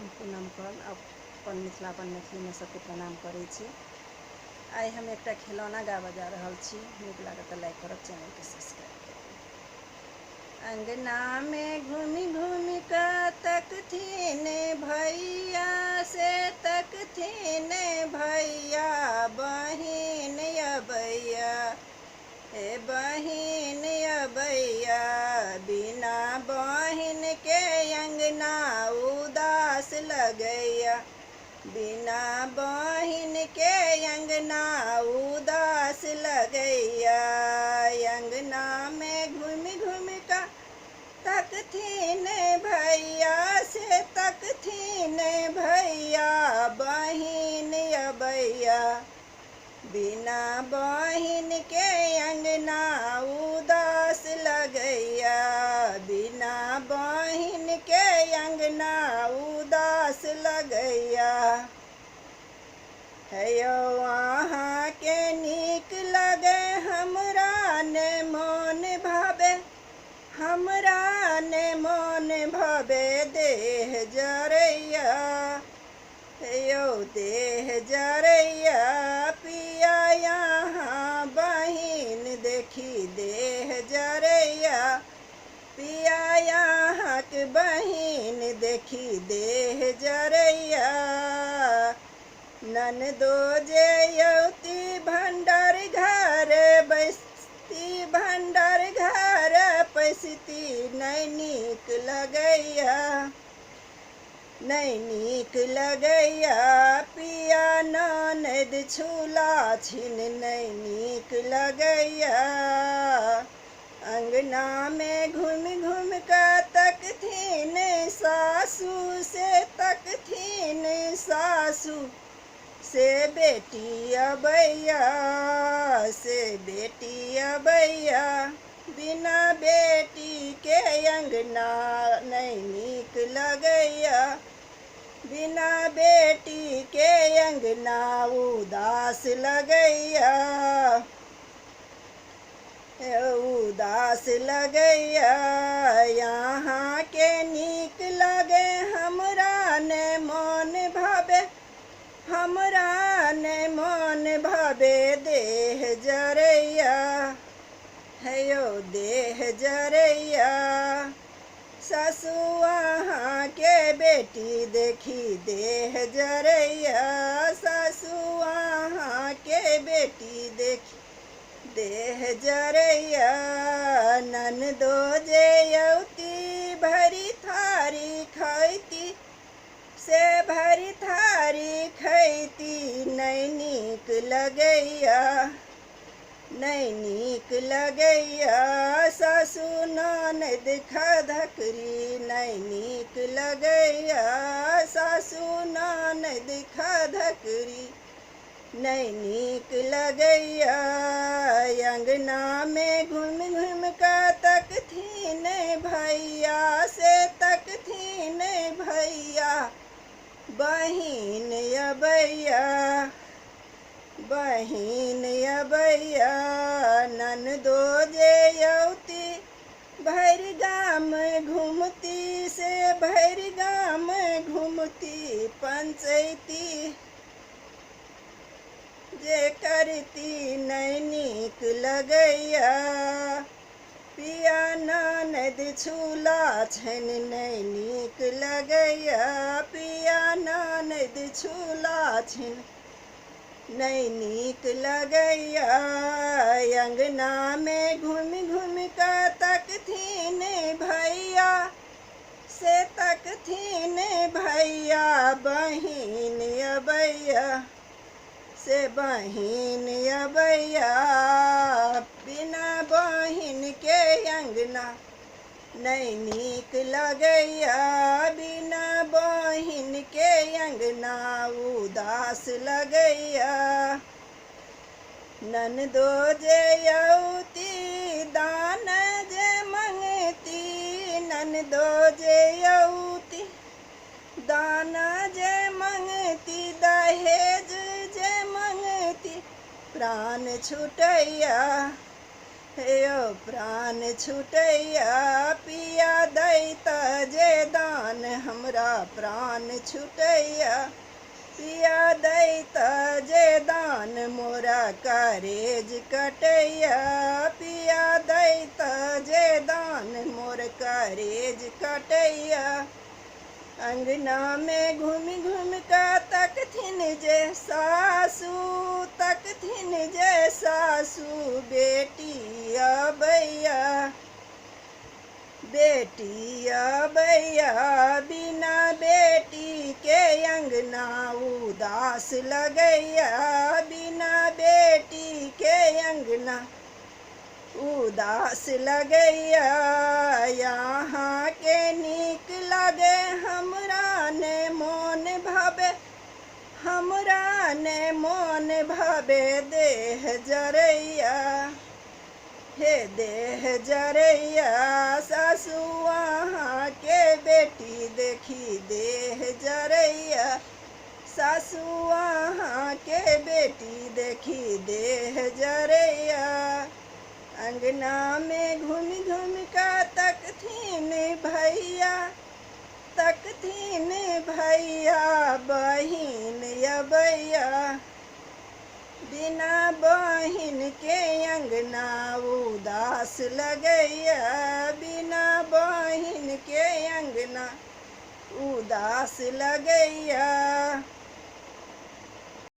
हम पूनम कौल अपन मिथिलापन मैथिली में सबके प्रणाम करै छी। आइ हम एकटा खिलौना गाबऽ जा रहल छी। नीक लागत तऽ लाइक करब, चैनल के सब्सक्राइब करब। अंगना में घूमि घूमि कऽ तकथिन भैया से तकथिन भैया, बहिन अबैया हे बहिन अबैया, बिना बहिन के अंगना उदास लगैया, बिना बहिन के अंगना उदास लगैया। अंगना में घूमि घूमि कऽ तकथिन भैया से तकथिन भैया, बहिन अबैया, बिना बहिन के अंगना उदास लगैया, बिना बहिन के अंगना उदास लगैया। हे यौ अहाँ के नीक लगे हमरा ने मोन भावे, हमरा ने मोन भावे देह जरैया, हे यौ देह जरैया, पिया यहाँ बहिन देखी देह जरैया, पिया यहाँ के बहिन देखी देह जरैया। ननदो जे यौती भंडार घर बैसती, भंडार घर पैसती, नहीं नीक लगैया, नहीं नीक लगैया, पिया ननद छूला छिन, नहीं नीक लगैया। अंगना में घूम घूम कर तकथिन सासू से तकथिन सासू, से बेटी अबैया, से बेटी अबैया, बिना बेटी के अंगना नहीं नीक लगैया, बिना बेटी के अंगना उदास लगैया, उदास लगैया। यहाँ के नीक लगे हमरा ने मन भावे, हमरा ने मन भावे देह जरैया, हे यौ देह जरैया। सासू अहाँ के बेटी देखी देह जरैया, सासू अहाँ के बेटी देखी देह जरैया। ननदो जे यौती भरी थारी खैती, से भरी थारी खैती, नहीं नीक लगैया, नहीं नीक लगैया। सासू ननद खधकरी नहीं नीक लगैया, सासू ननद खधकरी नहीं नीक लगैया। अंगना में घूम घूम कर तकथिन भैया से तकथिन भैया, बहिन अबैया, बहिन अबैया। ननदो जे यौती भैर गाम घूमती, से भैर गाम घूमती, पंचैती जे करती नहीं नीक लगैया, पिया ननद छूला छन नहीं नीक लगैया, पिया ननद छूला छन नहीं नीक लगैया। अंगना में घूम घूम कर तकथिन भैया से तकथिन भैया, बहिन अबैया, से बहिन अबैया, बिना बहिन के अंगना नहीं नीक लगैया, बिना बहिन के अंगना उदास लगैया। ननदो जे यौती दान जे मंगती, ननदो जे यौती दाना जे मंगती, दहेज जे मंगती, प्राण छुटैया, हे ओ प्राण छुटैया पिया दैत जे दान हमरा प्राण छुटैया पिया दैत जे दान मोरा करेज कटैया पिया दैत जे दान मोर करेज कटैया अंगना में घूम घूम का तकथिन जे सासू तकथिन जे सासू बेटी अबैया बेटी अबैया बिना बेटी के अंगना उदास लगैया बिना बेटी के अंगना उदास लगैया यहाँ के नीक लगे हमरा ने मोन भावे हमरा ने मोन भावे देह जरैया हे देह जरैया सासू वहाँ के बेटी देखी देह जरैया सासू वहाँ के बेटी देखी देह जरैया अंगना में घूम घूम का तकथिन भैया बहिन अबैया बिना बहिन के अंगना उदास लगैया बिना बहिन के अंगना उदास लगैया।